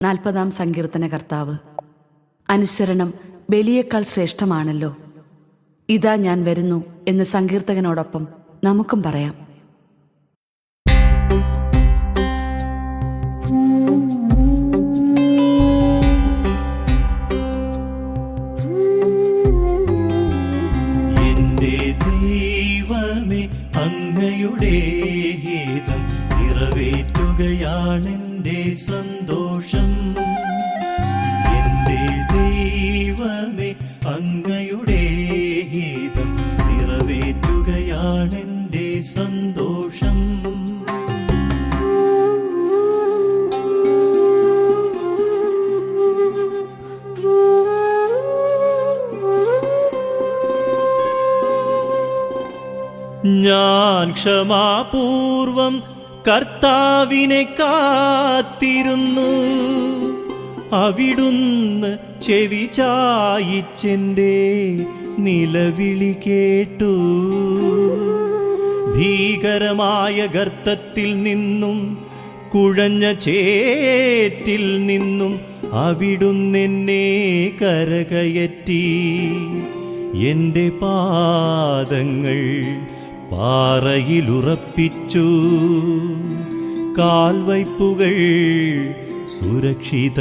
40-ാം സങ്കീർത്തന കർത്താവ്. അനുസരണം ബലിയേക്കാൾ ശ്രേഷ്ഠമാണല്ലോ. ഇതാ ഞാൻ വരുന്നു എന്ന് സങ്കീർത്തകനോടൊപ്പം നമുക്കും പറയാം. എന്റെ ദൈവമേ, അങ്ങയുടെ ഹിതം നിറവേറ്റുകയാണെന്റെ സന്തോഷം. എന്റെ ദൈവമേ, അങ്ങയുടെ ഹിതം നിറവേറ്റുകയാണെന്റെ സന്തോഷം. ഞാൻ ക്ഷമാപൂർവം കർത്താവിനെ കാത്തിരുന്നു. അവിടുന്ന് ചെവി ചായിച്ചെന്റെ നിലവിളി കേട്ടു. ഭീകരമായ ഗർത്തത്തിൽ നിന്നും കുഴഞ്ഞ ചേറ്റിൽ നിന്നും അവിടുന്നെന്നെ കരകയറ്റി. എന്റെ പാദങ്ങൾ പാറയിലുറപ്പിച്ചു. കാൽവയ്പ്പുകൾ സുരക്ഷിതമാക്കി.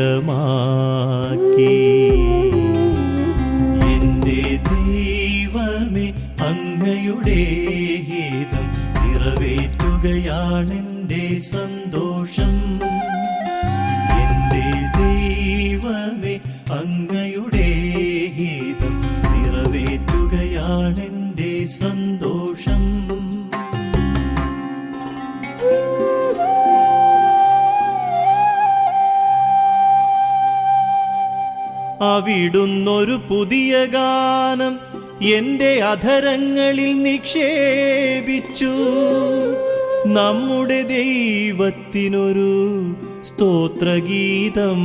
എന്റെ ദൈവമേ, അങ്ങയുടെ ഹിതം നിറവേറ്റുകയാണെന്റെ സന്തോഷം. എന്റെ ദൈവമേ, അങ്ങയുടെ ഹിതം നിറവേറ്റുകയാണെന്റെ സന്തോഷം. അവിടുന്നൊരു പുതിയ ഗാനം എന്റെ അധരങ്ങളിൽ നിക്ഷേപിച്ചു. നമ്മുടെ ദൈവത്തിനൊരു സ്തോത്രഗീതം.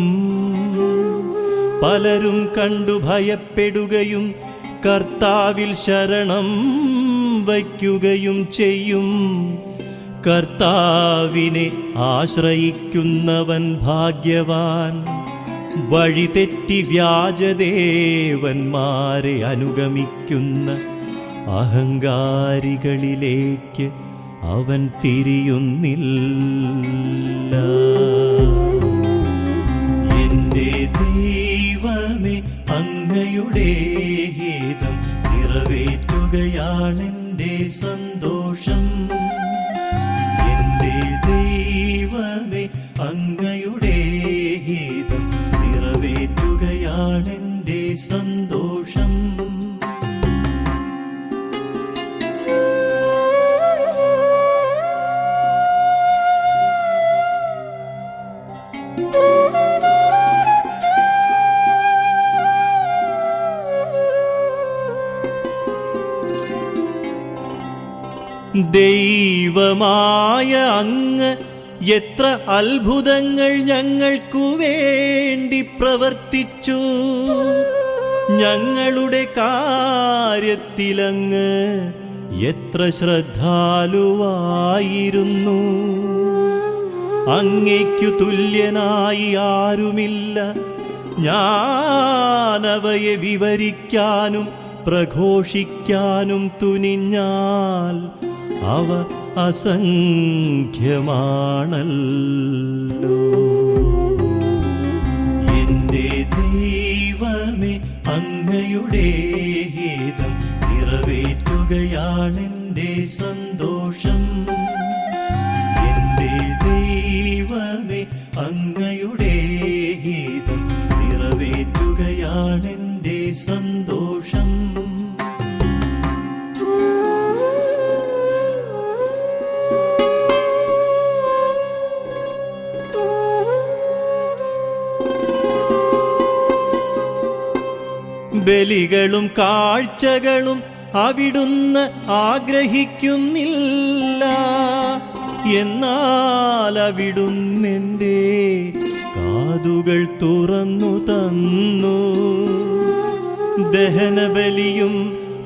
പലരും കണ്ടു ഭയപ്പെടുകയും കർത്താവിൽ ശരണം വയ്ക്കുകയും ചെയ്യും. കർത്താവിനെ ആശ്രയിക്കുന്നവൻ ഭാഗ്യവാൻ. വഴിതെറ്റി വ്യാജദേവന്മാരെ അനുഗമിക്കുന്ന അഹങ്കാരികളിലേക്ക് അവൻ തിരിയുന്നില്ല. എന്റെ ദൈവമേ, അങ്ങയുടെ ഹിതം നിറവേറ്റുകയാണെന്റെ സന്തോഷം. എന്റെ ദൈവമേ, അങ്ങയുടെ ഹിതം നിറവേറ്റുകയാണെന്റെ സന്തോഷം. ദൈവമായ അങ്ങ് എത്ര അത്ഭുതങ്ങൾ ഞങ്ങൾക്കു വേണ്ടി പ്രവർത്തിച്ചു. ഞങ്ങളുടെ കാര്യത്തിലങ്ങ് എത്ര ശ്രദ്ധാലുവായിരുന്നു. അങ്ങയ്ക്കു തുല്യനായി ആരുമില്ല. ഞാനവയെ വിവരിക്കാനും പ്രഘോഷിക്കാനും തുനിഞ്ഞാൽ അവ അസംഖ്യമാണല്ലോ. എന്റെ ദൈവമേ, അങ്ങയുടെ ഹിതം നിറവേറ്റുകയാണെന്റെ സന്തോഷം. എന്റെ ദൈവമേ, അങ്ങയുടെ ഹിതം നിറവേറ്റുകയാണെന്റെ സന്തോഷം. ബലികളും കാഴ്ചകളും അവിടുന്ന് ആഗ്രഹിക്കുന്നില്ല. എന്നാൽ അവിടുന്നെന്റെ കാതുകൾ തുറന്നു തന്നു. ദഹനബലിയും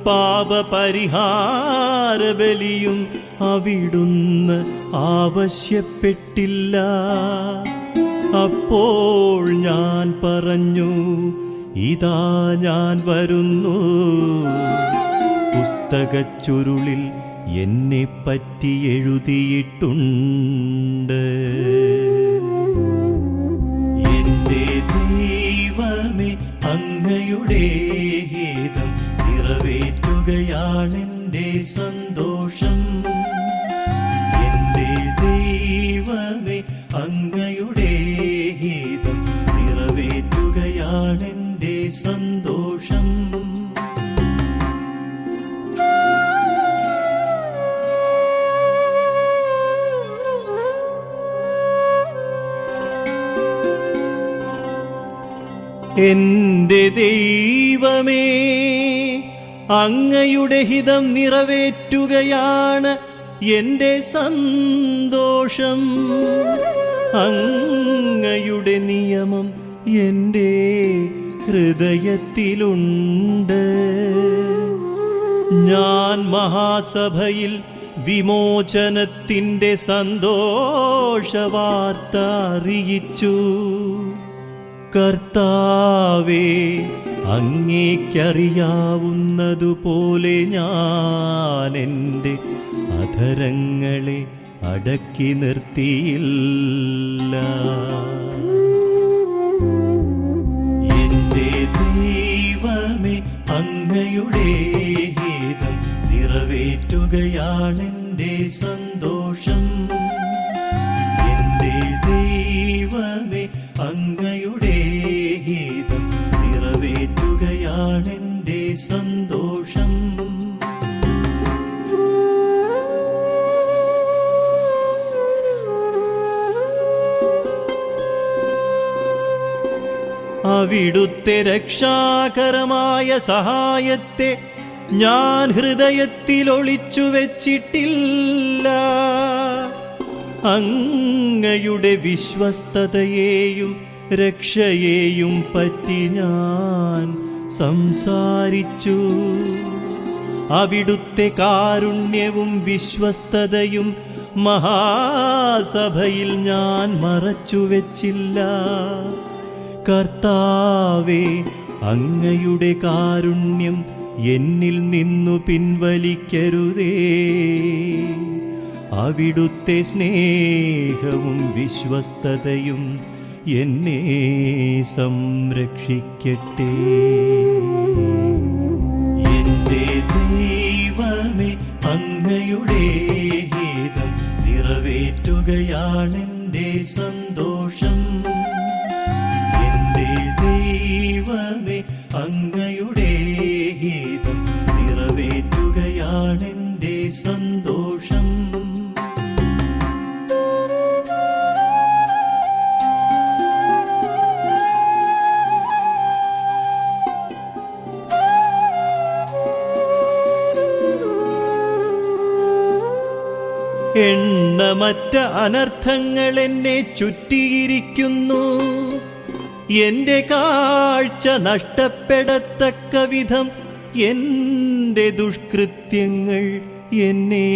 പാപപരിഹാരബലിയും അവിടുന്ന് ആവശ്യപ്പെട്ടില്ല. അപ്പോൾ ഞാൻ പറഞ്ഞു, ഇതാ ഞാൻ വരുന്നു. പുസ്തകച്ചുരുളിൽ എന്നെ പറ്റി എഴുതിയിട്ടുണ്ട്. എന്റെ ദൈവമേ, അങ്ങയുടെ ഹിതം നിറവേറ്റുകയാണെന്റെ സന്തോഷം. എന്റെ ദൈവമേ, അങ്ങയുടെ ഹിതം നിറവേറ്റുകയാണെന്റെ സന്തോഷം. എന്റെ ദൈവമേ, അങ്ങയുടെ ഹിതം നിറവേറ്റുകയാണ് എന്റെ സന്തോഷം. അങ്ങയുടെ നിയമം എന്റെ ഹൃദയത്തിലുണ്ട്. ഞാൻ മഹാസഭയിൽ വിമോചനത്തിൻ്റെ സന്തോഷവാർത്ത അറിയിച്ചു. കർത്താവേ, അങ്ങേക്കറിയാവുന്നതുപോലെ ഞാൻ എൻ്റെ അധരങ്ങളെ അടക്കി നിർത്തിയില്ല. എന്റെ ദൈവമേ, അങ്ങയുടെ ഹിതം നിറവേറ്റുകയാണെന്റെ സന്തോഷം. എന്റെ ദൈവമേ, അങ്ങയുടെ ഹിതം നിറവേറ്റുകയാണെന്റെ സന്തോഷം. അവിടുത്തെ രക്ഷാകരമായ സഹായത്തെ ഞാൻ ഹൃദയത്തിൽ ഒളിച്ചു വെച്ചിട്ടില്ല. അങ്ങയുടെ വിശ്വസ്തതയെയും രക്ഷയെയും പറ്റി ഞാൻ സംസാരിച്ചു. അവിടുത്തെ കാരുണ്യവും വിശ്വസ്തതയും മഹാസഭയിൽ ഞാൻ മറച്ചുവെച്ചില്ല. കർത്താവേ, അങ്ങയുടെ കാരുണ്യം എന്നിൽ നിന്നു പിൻവലിക്കരുതേ. അവിടുത്തെ സ്നേഹവും വിശ്വസ്തതയും എന്നെ സംരക്ഷിക്കട്ടെ. എന്റെ ദൈവമേ, അങ്ങയുടെ ഹിതം നിറവേറ്റുകയാണെന്റെ സന്തോഷം. എന്റെ ദൈവമേ, അങ്ങയുടെ ഹിതം നിറവേറ്റുകയാണെന്റെ സന്തോഷം. എണ്ണമറ്റ അനർത്ഥങ്ങൾ എന്നെ ചുറ്റിയിരിക്കുന്നു. എന്റെ കാഴ്ച നഷ്ടപ്പെടത്തക്ക വിധം എന്റെ ദുഷ്കൃത്യങ്ങൾ എന്നെ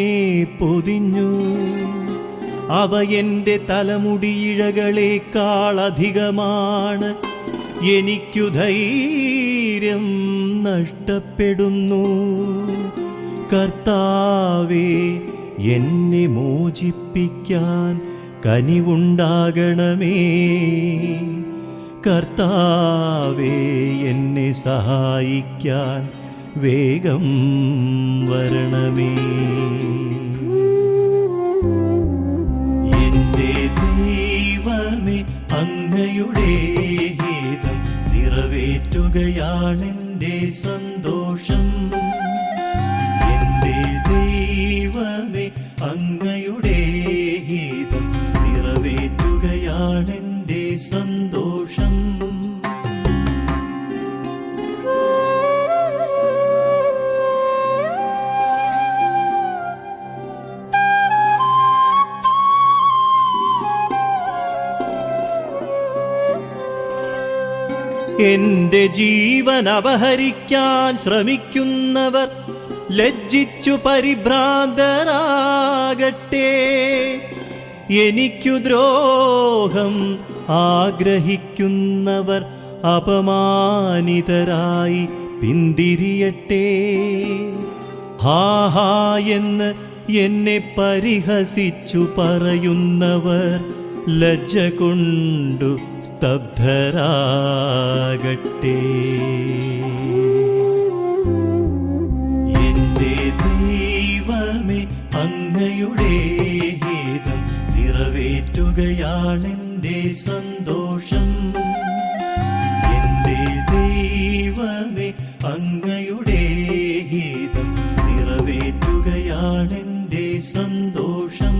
പൊതിഞ്ഞു. അവ എന്റെ തലമുടിയിഴകളേക്കാൾ അധികമാണ്. എനിക്കു ധൈര്യം നഷ്ടപ്പെടുന്നു. കർത്താവേ, എന്നെ മോചിപ്പിക്കാൻ കനിവുണ്ടാകണമേ. കർത്താവേ, എന്നെ സഹായിക്കാൻ വേഗം വരണമേ. എന്റെ ദൈവമേ, അങ്ങയുടെ ഹിതം നിറവേറ്റുകയാണെന്റെ സന്തോഷം. എന്റെ ദൈവമേ, അങ്ങയുടെ ഹിതം നിറവേറ്റുകയാണെന്റെ സന്തോഷം. എന്റെ ജീവൻ അപഹരിക്കാൻ ശ്രമിക്കുന്നവർ ലജ്ജിച്ചു പരിഭ്രാന്തരാകട്ടെ. എനിക്കു ദ്രോഹം ആഗ്രഹിക്കുന്നവർ അപമാനിതരായി പിന്തിരിയട്ടെ. ഹാ ഹാ എന്ന് എന്നെ പരിഹസിച്ചു പറയുന്നവർ ലജ്ജ കൊണ്ടു സ്തബ്ധരാകട്ടെ. എന്റെ ദൈവമേ, അങ്ങയുടെ ഹിതം നിറവേറ്റുകയാണെന്റെ സന്തോഷം. എന്റെ ദൈവമേ, അങ്ങയുടെ ഹിതം നിറവേറ്റുകയാണെന്റെ സന്തോഷം.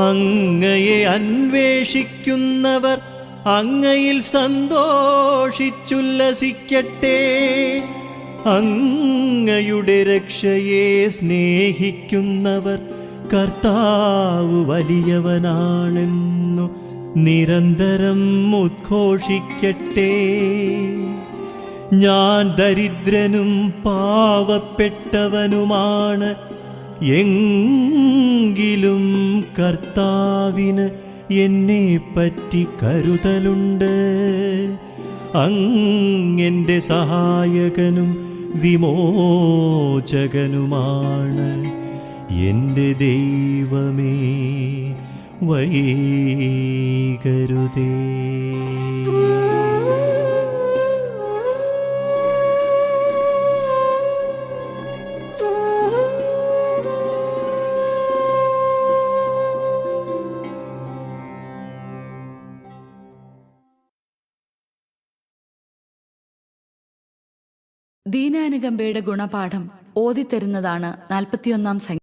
അങ്ങയെ അന്വേഷിക്കുന്നവർ അങ്ങയിൽ സന്തോഷിച്ചുല്ലസിക്കട്ടെ. അങ്ങയുടെ രക്ഷയെ സ്നേഹിക്കുന്നവർ കർത്താവ് വലിയവനാണെന്നു നിരന്തരം ഉദ്ഘോഷിക്കട്ടെ. ഞാൻ ദരിദ്രനും പാവപ്പെട്ടവനുമാണ്, എങ്കിലും കർത്താവിന് എന്നെ പറ്റി കരുതലുണ്ട്. അങ്ങെന്റെ സഹായകനും വിമോചകനുമാണ്. എന്റെ ദൈവമേ, വൈകരുതേ. ദീനാനുകമ്പയുടെ ഗുണപാഠം ഓതിത്തരുന്നതാണ് 41-ാം സംഖ്യ.